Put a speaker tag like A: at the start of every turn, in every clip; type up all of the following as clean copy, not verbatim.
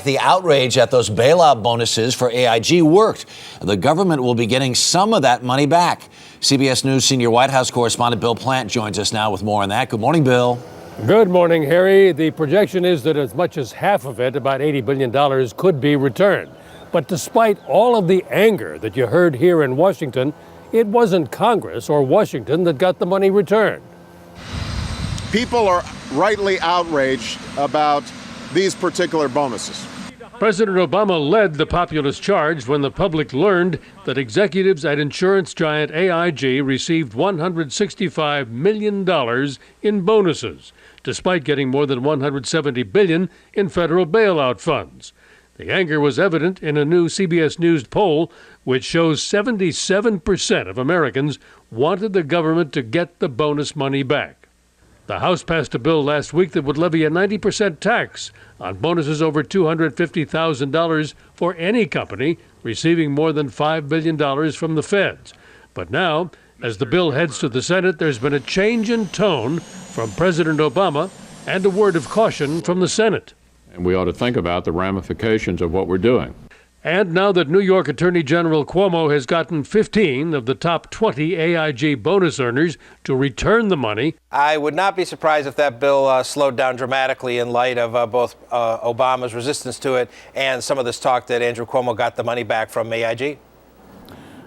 A: The outrage at those bailout bonuses for AIG worked. The government will be getting some of that money back. CBS News senior White House correspondent Bill Plante joins us now with more on that. Good morning, Bill.
B: Good morning, Harry. The projection is that as much as half of it, about $80 billion, could be returned. But despite all of the anger that you heard here in Washington, it wasn't Congress or Washington that got the money returned.
C: People are rightly outraged about these particular bonuses.
B: President Obama led the populist charge when the public learned that executives at insurance giant AIG received $165 million in bonuses, despite getting more than $170 billion in federal bailout funds. The anger was evident in a new CBS News poll, which shows 77% of Americans wanted the government to get the bonus money back. The House passed a bill last week that would levy a 90% tax on bonuses over $250,000 for any company receiving more than $5 billion from the feds. But now, as the bill heads to the Senate, there's been a change in tone from President Obama and a word of caution from the Senate.
D: And we ought to think about the ramifications of what we're doing.
B: And now that New York Attorney General Cuomo has gotten 15 of the top 20 AIG bonus earners to return the money,
E: I would not be surprised if that bill slowed down dramatically in light of both Obama's resistance to it and some of this talk that Andrew Cuomo got the money back from AIG.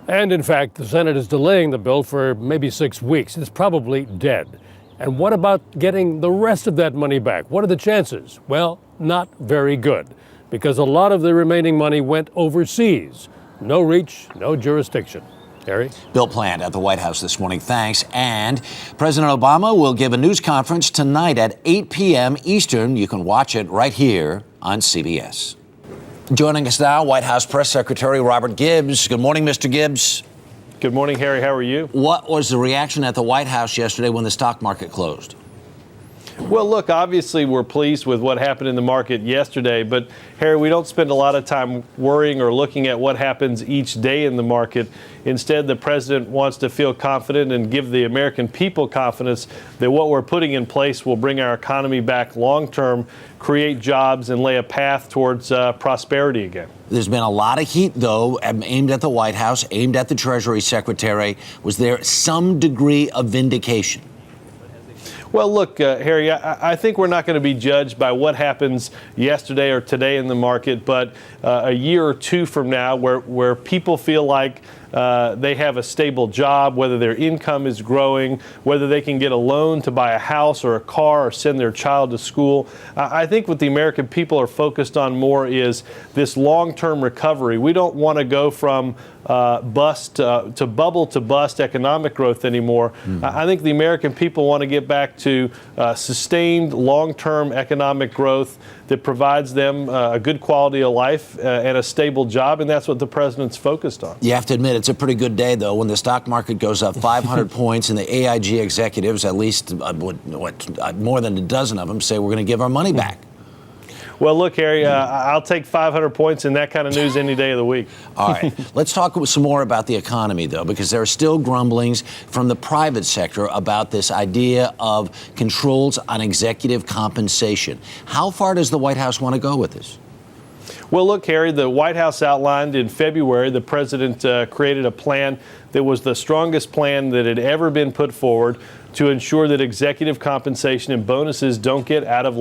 B: And in fact, the Senate is delaying the bill for maybe 6 weeks. It's probably dead. And what about getting the rest of that money back? What are the chances? Well, not very good, because a lot of the remaining money went overseas. No reach, no jurisdiction. Harry?
A: Bill Plante at the White House this morning. Thanks. And President Obama will give a news conference tonight at 8 p.m. Eastern. You can watch it right here on CBS. Joining us now, White House Press Secretary Robert Gibbs. Good morning, Mr. Gibbs.
F: Good morning, Harry. How are you?
A: What was the reaction at the White House yesterday when the stock market closed?
F: Well, look, obviously we're pleased with what happened in the market yesterday, but Harry, we don't spend a lot of time worrying or looking at what happens each day in the market. Instead, the president wants to feel confident and give the American people confidence that what we're putting in place will bring our economy back long term, create jobs, and lay a path towards prosperity again.
A: There's been a lot of heat, though, aimed at the White House, aimed at the Treasury Secretary. Was there some degree of vindication?
F: Well, look, Harry, I think we're not going to be judged by what happens yesterday or today in the market, but a year or two from now where people feel like they have a stable job, whether their income is growing, whether they can get a loan to buy a house or a car or send their child to school. I think what the American people are focused on more is this long-term recovery. We don't want to go from bust to bubble to bust economic growth anymore. I think the American people want to get back to sustained long-term economic growth that provides them a good quality of life and a stable job, and that's what the president's focused on.
A: You have to admit, it's a pretty good day, though, when the stock market goes up 500 points and the AIG executives, at least more than a dozen of them, say we're going to give our money back.
F: Well, look, Harry, I'll take 500 points in that kind of news any day of the week.
A: All right. Let's talk some more about the economy, though, because there are still grumblings from the private sector about this idea of controls on executive compensation. How far does the White House want to go with this?
F: Well, look, Harry, the White House outlined in February, the president created a plan that was the strongest plan that had ever been put forward to ensure that executive compensation and bonuses don't get out of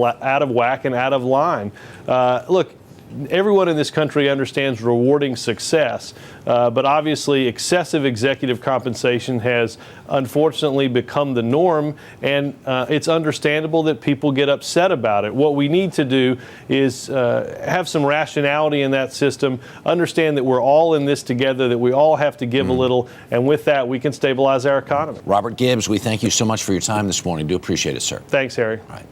F: whack and out of line. Look, everyone in this country understands rewarding success, but obviously excessive executive compensation has unfortunately become the norm, and it's understandable that people get upset about it. What we need to do is have some rationality in that system, understand that we're all in this together, that we all have to give a little, and with that we can stabilize our economy.
A: Robert Gibbs, we thank you so much for your time this morning. Do appreciate it, sir.
F: Thanks, Harry.
A: All right.